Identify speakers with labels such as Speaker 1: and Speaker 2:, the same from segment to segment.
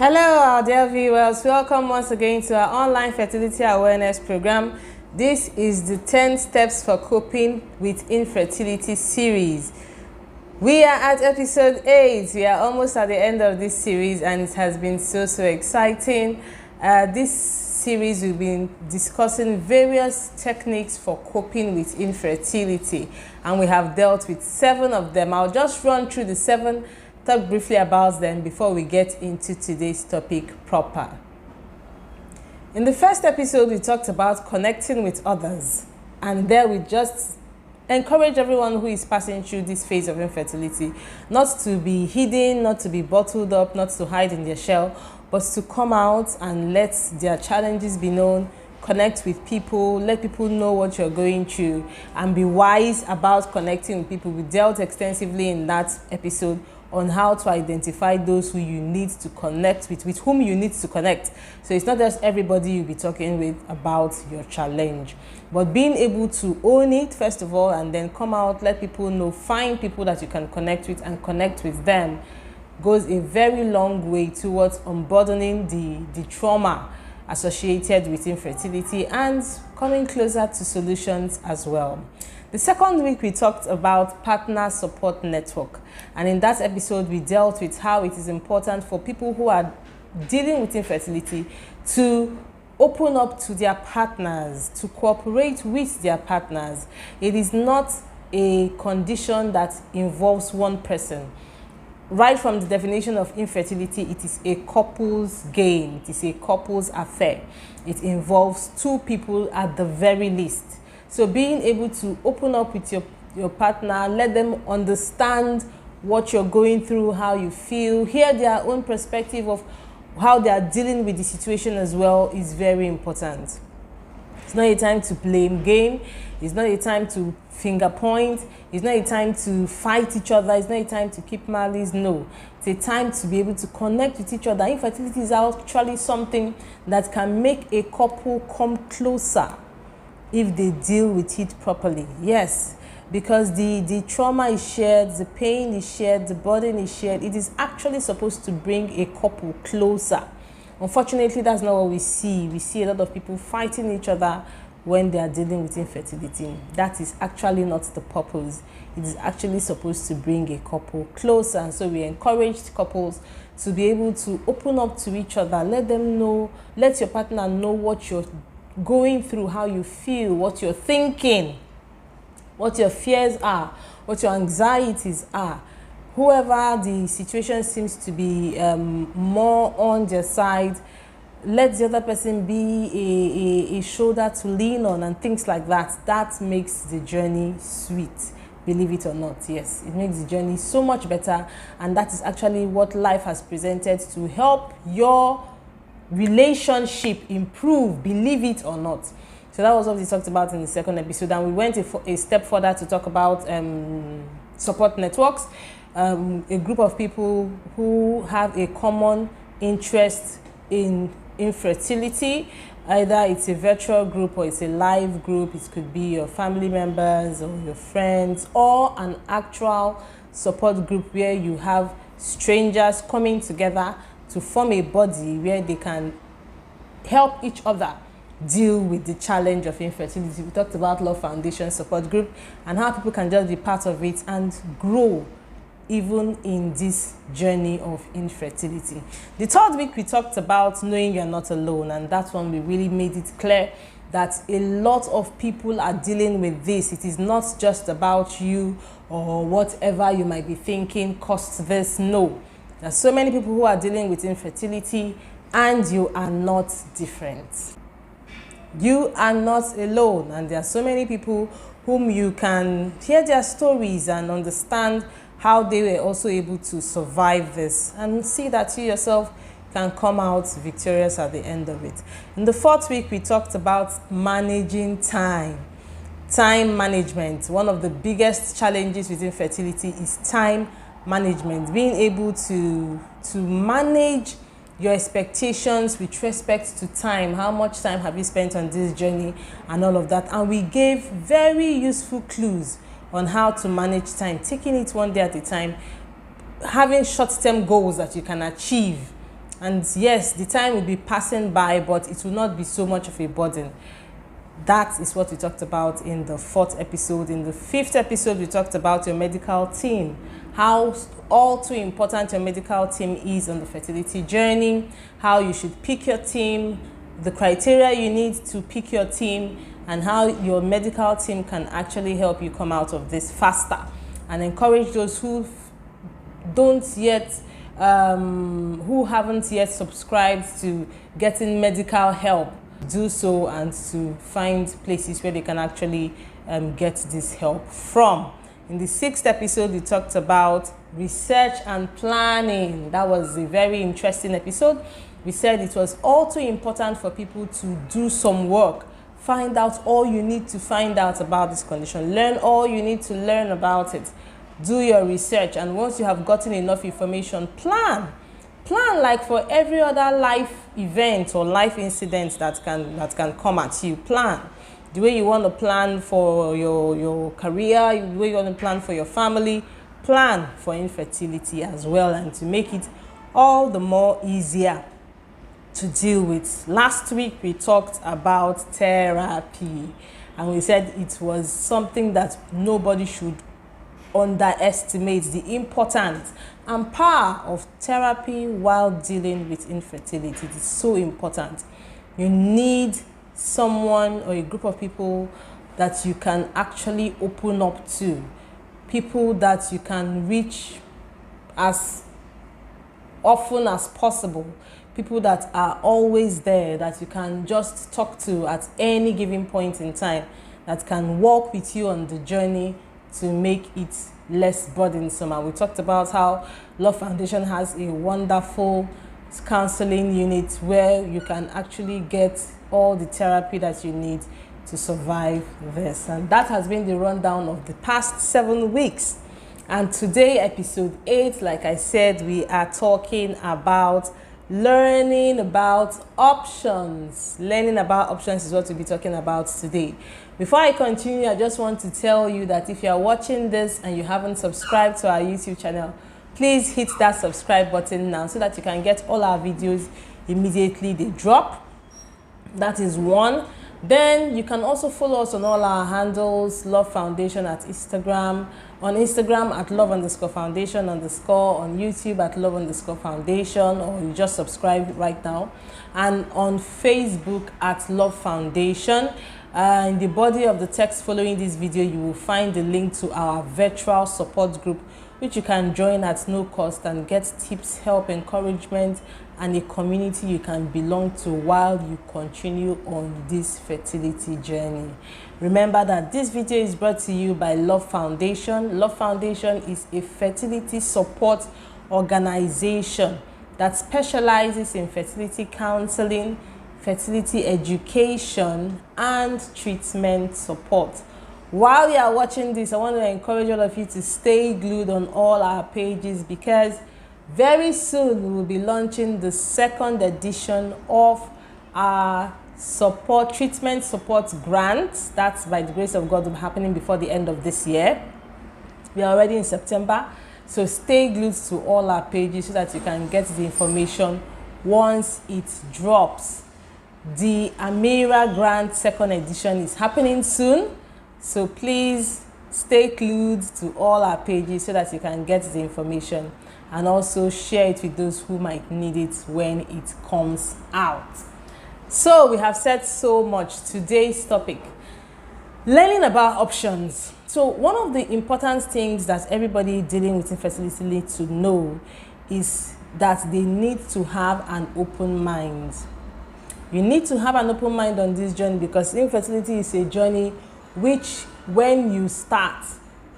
Speaker 1: Hello, our dear viewers. Welcome once again to our online fertility awareness program. This is the 10 Steps for Coping with Infertility series. We are at episode 8. We are almost at the end of this series and it has been so exciting. This series we've been discussing various techniques for coping with infertility, and we have dealt with 7 of them. I'll just run through the 7, talk briefly about them before we get into today's topic proper. In the first episode, we talked about connecting with others, and there we just encourage everyone who is passing through this phase of infertility not to be hidden, not to be bottled up, not to hide in their shell, but to come out and let their challenges be known, connect with people, let people know what you're going through, and be wise about connecting with people. We dealt extensively in that episode on how to identify those who you need to connect with whom you need to connect. So it's not just everybody you'll be talking with about your challenge, but being able to own it first of all, and then come out, let people know, find people that you can connect with and connect with them, goes a very long way towards unburdening the trauma associated with infertility and coming closer to solutions as well. The second week we talked about partner support network, and in that episode we dealt with how it is important for people who are dealing with infertility to open up to their partners, to cooperate with their partners. It is not a condition that involves one person. Right from the definition of infertility, it is a couple's game, it is a couple's affair. It involves 2 people at the very least. So being able to open up with your partner, let them understand what you're going through, how you feel, hear their own perspective of how they are dealing with the situation as well, is very important. It's not a time to blame game. It's not a time to finger point. It's not a time to fight each other. It's not a time to keep malice. No, it's a time to be able to connect with each other. Infertility is actually something that can make a couple come closer if they deal with it properly. Yes, because the trauma is shared, the pain is shared, the burden is shared. It is actually supposed to bring a couple closer. Unfortunately, that's not what we see. We see a lot of people fighting each other when they are dealing with infertility. That is actually not the purpose. It is actually supposed to bring a couple closer. And so we encourage couples to be able to open up to each other. Let them know, let your partner know what you're going through, how you feel, what you're thinking, what your fears are, what your anxieties are. Whoever the situation seems to be more on their side, let the other person be a shoulder to lean on and things like that. That makes the journey sweet, believe it or not. Yes, it makes the journey so much better, and that is actually what life has presented to help your relationship improve, believe it or not. So that was what we talked about in the second episode, and we went a step further to talk about support networks. A group of people who have a common interest in infertility. Either it's a virtual group or it's a live group. It could be your family members or your friends, or an actual support group where you have strangers coming together to form a body where they can help each other deal with the challenge of infertility. We talked about Love Foundation support group and how people can just be part of it and grow even in this journey of infertility. The third week we talked about knowing you're not alone, and that's when we really made it clear that a lot of people are dealing with this. It is not just about you or whatever you might be thinking caused this. No, there's so many people who are dealing with infertility, and you are not different. You are not alone, and there are so many people whom you can hear their stories and understand how they were also able to survive this, and see that you yourself can come out victorious at the end of it. In the fourth week, we talked about managing time. Time management. One of the biggest challenges with infertility is time management. Being able to manage your expectations with respect to time. How much time have you spent on this journey and all of that? And we gave very useful clues on how to manage time, taking it one day at a time, having short-term goals that you can achieve And yes, the time will be passing by, but it will not be so much of a burden. That is what we talked about in the 4th episode. In the 5th episode, we talked about your medical team, how all too important your medical team is on the fertility journey, how you should pick your team, the criteria you need to pick your team, and how your medical team can actually help you come out of this faster, and encourage those who haven't yet subscribed to getting medical help, do so, and to find places where they can actually get this help from. In the 6th episode, we talked about research and planning. That was a very interesting episode. We said it was all too important for people to do some work, find out all you need to find out about this condition, learn all you need to learn about it, do your research, and once you have gotten enough information, plan like for every other life event or life incident that can come at you. Plan the way you want to plan for your career, the way you want to plan for your family. Plan for infertility as well, and to make it all the more easier to deal with. Last week we talked about therapy, and we said it was something that nobody should underestimate, the importance and power of therapy while dealing with infertility. It is so important. You need someone or a group of people that you can actually open up to, people that you can reach as often as possible, people that are always there, that you can just talk to at any given point in time, that can walk with you on the journey to make it less burdensome. And we talked about how Love Foundation has a wonderful counseling unit where you can actually get all the therapy that you need to survive this. And that has been the rundown of the past 7 weeks. And today, episode 8, like I said, we are talking about learning about options. Learning about options is what we'll be talking about today. Before I continue, I just want to tell you that if you are watching this and you haven't subscribed to our YouTube channel, please hit that subscribe button now so that you can get all our videos immediately they drop. That is one. Then you can also follow us on all our handles, Love Foundation at Instagram, on Instagram at love_foundation_, on YouTube at love_foundation, or you just subscribe right now, and on Facebook at Love Foundation. In the body of the text following this video, you will find the link to our virtual support group, which you can join at no cost and get tips, help, encouragement, and a community you can belong to while you continue on this fertility journey. Remember that this video is brought to you by Love Foundation. Love Foundation is a fertility support organization that specializes in fertility counseling, fertility education, and treatment support. While you are watching this, I want to encourage all of you to stay glued on all our pages, because very soon we will be launching the 2nd edition of our treatment support grant. That's by the grace of God will be happening before the end of this year. We are already in September, so stay glued to all our pages so that you can get the information once it drops. The Amira Grant 2nd edition is happening soon, so please stay glued to all our pages so that you can get the information, and also share it with those who might need it when it comes out. So we have said so much. Today's topic, learning about options. So one of the important things that everybody dealing with infertility needs to know is that they need to have an open mind. You need to have an open mind on this journey, because infertility is a journey which, when you start,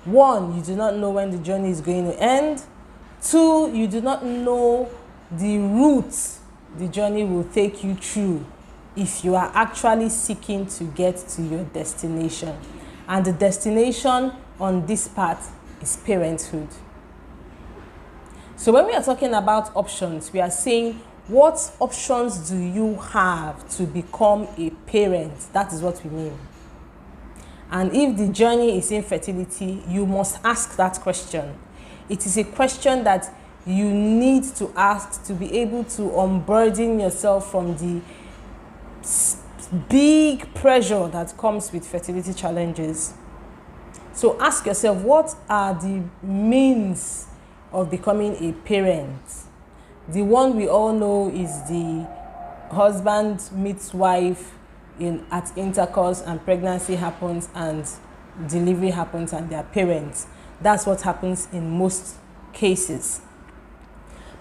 Speaker 1: 1, you do not know when the journey is going to end. 2, you do not know the route the journey will take you through if you are actually seeking to get to your destination. And the destination on this path is parenthood. So when we are talking about options, we are saying, what options do you have to become a parent? That is what we mean. And if the journey is infertility, you must ask that question. It is a question that you need to ask to be able to unburden yourself from the big pressure that comes with fertility challenges. So ask yourself, what are the means of becoming a parent? The one we all know is the husband meets wife at intercourse, and pregnancy happens and delivery happens and they are parents. That's what happens in most cases.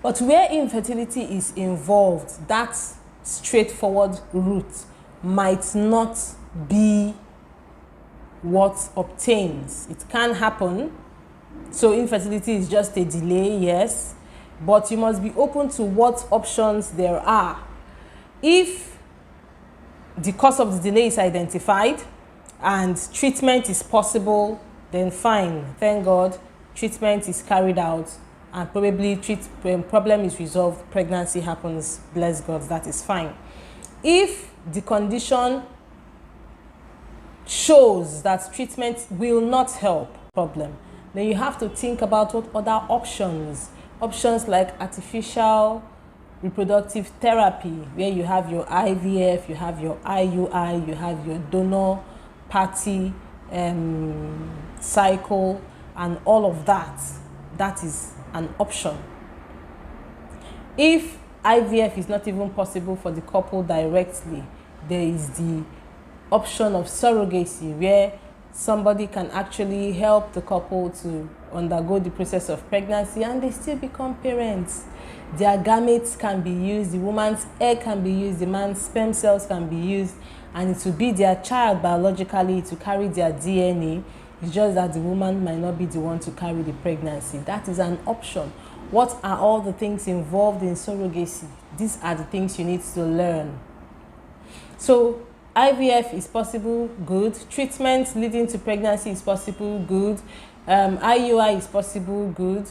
Speaker 1: But where infertility is involved, that straightforward route might not be what obtains. It can happen. So infertility is just a delay, yes, but you must be open to what options there are. If the cause of the delay is identified and treatment is possible, then fine, thank God, treatment is carried out and probably problem is resolved, pregnancy happens, bless God, that is fine. If the condition shows that treatment will not help problem, then you have to think about what other options like artificial reproductive therapy, where you have your IVF, you have your IUI, you have your donor party cycle, and all of that. That is an option. If IVF is not even possible for the couple directly, there is the option of surrogacy, where somebody can actually help the couple to undergo the process of pregnancy and they still become parents. Their gametes can be used, the woman's egg can be used, the man's sperm cells can be used, and it will be their child biologically to carry their DNA. It's just that the woman might not be the one to carry the pregnancy. That is an option. What are all the things involved in surrogacy? These are the things you need to learn. So IVF is possible, good. Treatment leading to pregnancy is possible, good. IUI is possible, good.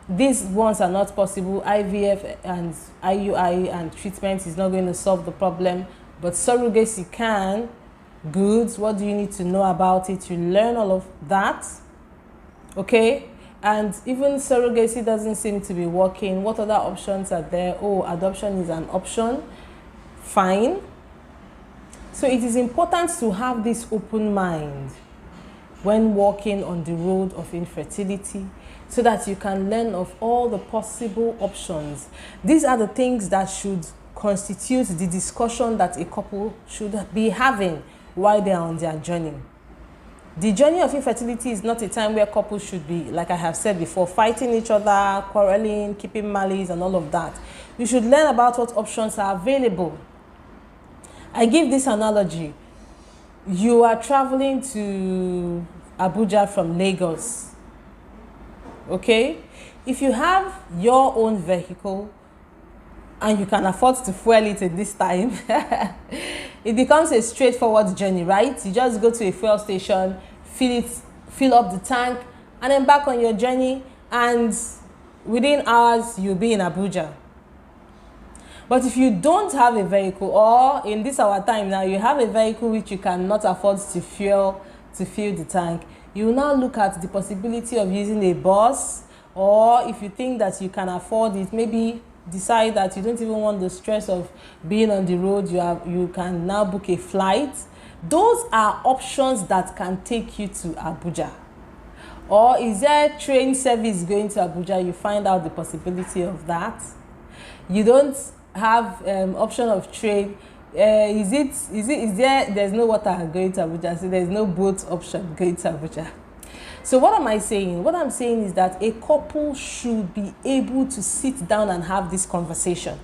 Speaker 1: These ones are not possible. IVF and IUI and treatment is not going to solve the problem, but surrogacy can, good. What do you need to know about it? You learn all of that, okay? And even surrogacy doesn't seem to be working. What other options are there? Oh, adoption is an option, fine. So it is important to have this open mind when walking on the road of infertility, so that you can learn of all the possible options. These are the things that should constitute the discussion that a couple should be having while they are on their journey. The journey of infertility is not a time where couples should be, like I have said before, fighting each other, quarreling, keeping malice and all of that. You should learn about what options are available. I give this analogy. You are traveling to Abuja from Lagos, okay? If you have your own vehicle and you can afford to fuel it in this time, it becomes a straightforward journey, right? You just go to a fuel station, fill up the tank, and then back on your journey, and within hours you'll be in Abuja. But if you don't have a vehicle, or in this our time now, you have a vehicle which you cannot afford to fill the tank, you will now look at the possibility of using a bus, or if you think that you can afford it, maybe decide that you don't even want the stress of being on the road, you can now book a flight. Those are options that can take you to Abuja. Or is there train service going to Abuja? You find out the possibility of that. You don't have option of train. There's no water going to Abuja, so there's no boat option going to Abuja. So what am I saying? What I'm saying is that a couple should be able to sit down and have this conversation.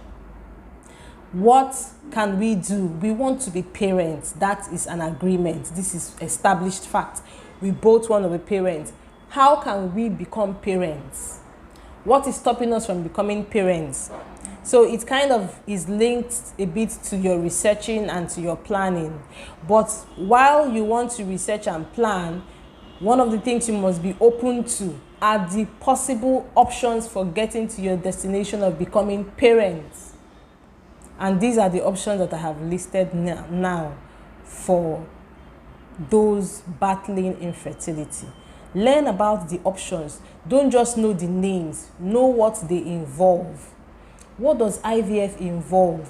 Speaker 1: What can we do? We want to be parents. That is an agreement. This is established fact. We both want to be parents. How can we become parents? What is stopping us from becoming parents? So it kind of is linked a bit to your researching and to your planning. But while you want to research and plan, one of the things you must be open to are the possible options for getting to your destination of becoming parents. And these are the options that I have listed now for those battling infertility. Learn about the options. Don't just know the names. Know what they involve. What does IVF involve?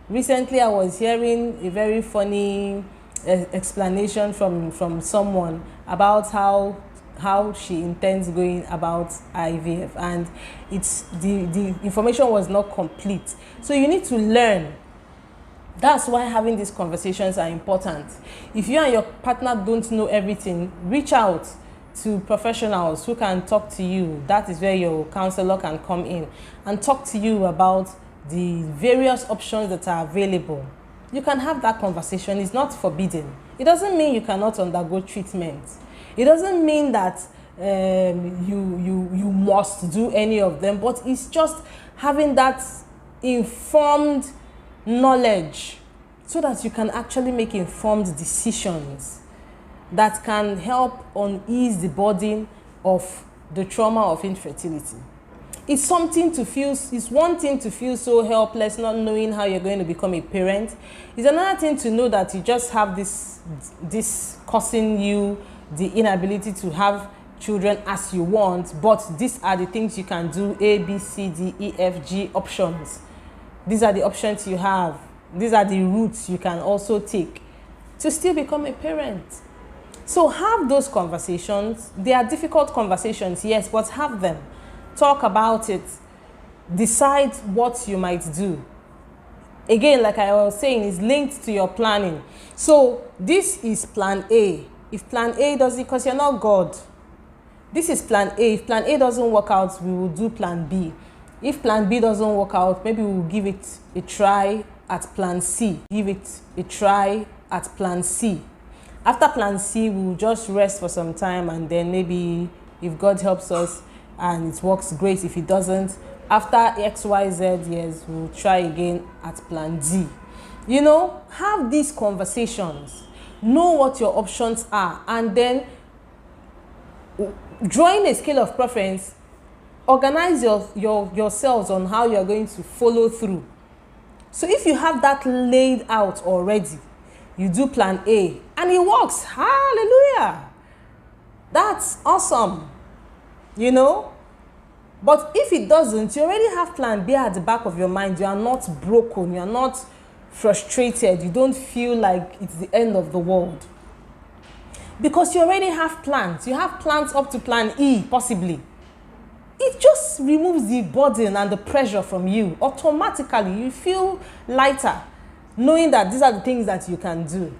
Speaker 1: Recently, I was hearing a very funny explanation from someone about how she intends going about IVF, and the information was not complete. So you need to learn. That's why having these conversations are important. If you and your partner don't know everything, reach out to professionals who can talk to you. That is where your counselor can come in and talk to you about the various options that are available. You can have that conversation. It's not forbidden. It doesn't mean you cannot undergo treatment. It doesn't mean that you must do any of them, but it's just having that informed knowledge so that you can actually make informed decisions that can help ease the burden of the trauma of infertility. It's something to feel, it's one thing to feel so helpless, not knowing how you're going to become a parent. It's another thing to know that you just have this causing you the inability to have children as you want, but these are the things you can do: A, B, C, D, E, F, G options. These are the options you have. These are the routes you can also take to still become a parent. So have those conversations. They are difficult conversations, yes, but have them. Talk about it. Decide what you might do. Again, like I was saying, it's linked to your planning. So this is plan A. If plan A doesn't, because you're not God. This is plan A. If plan A doesn't work out, we will do plan B. If plan B doesn't work out, maybe we'll give it a try at plan C. Give it a try at plan C. After plan C, we'll just rest for some time, and then maybe if God helps us and it works, great. If it doesn't, after XYZ years, we'll try again at plan D. You know, have these conversations. Know what your options are, and then drawing a scale of preference, organize yourselves on how you're going to follow through. So if you have that laid out already, you do plan A and it works. Hallelujah. That's awesome. You know? But if it doesn't, you already have plan B at the back of your mind. You are not broken. You are not frustrated. You don't feel like it's the end of the world. Because you already have plans. You have plans up to plan E, possibly. It just removes the burden and the pressure from you. Automatically, you feel lighter, knowing that these are the things that you can do.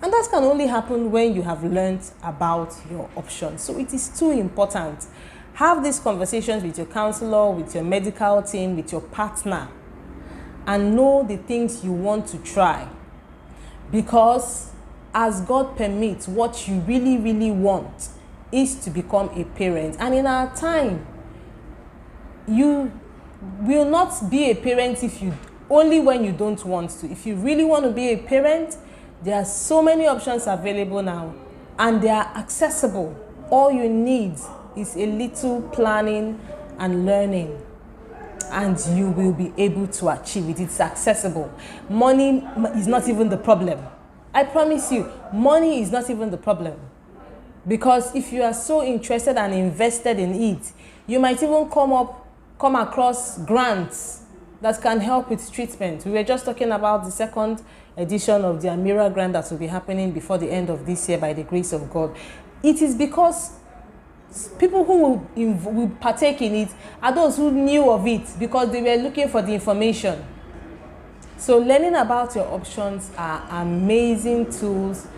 Speaker 1: And that can only happen when you have learned about your options. So it is too important. Have these conversations with your counselor, with your medical team, with your partner, and know the things you want to try. Because as God permits, what you really, really want is to become a parent. And in our time, you will not be a parent only when you don't want to. If you really want to be a parent, there are so many options available now, and they are accessible. All you need is a little planning and learning, and you will be able to achieve it. It's accessible. Money is not even the problem. I promise you, money is not even the problem. Because if you are so interested and invested in it, you might even come across grants that can help with treatment. We were just talking about the second edition of the Amira grant that will be happening before the end of this year by the grace of God. It is because people who will partake in it are those who knew of it because they were looking for the information. So learning about your options are amazing tools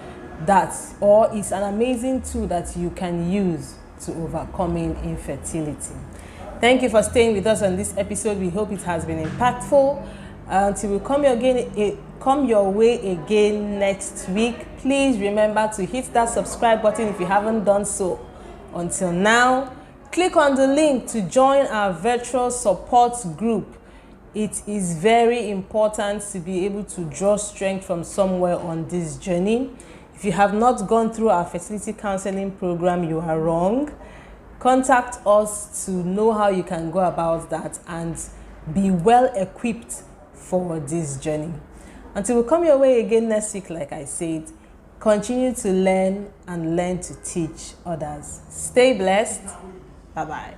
Speaker 1: is an amazing tool that you can use to overcoming infertility. Thank you for staying with us on this episode. We hope it has been impactful. Until we come your way again next week, please remember to hit that subscribe button if you haven't done so. Until now, click on the link to join our virtual support group. It is very important to be able to draw strength from somewhere on this journey. If you have not gone through our fertility counseling program, you are wrong. Contact us to know how you can go about that and be well equipped for this journey. Until we come your way again next week, like I said, Continue to learn and learn to teach others. Stay blessed. Bye-bye.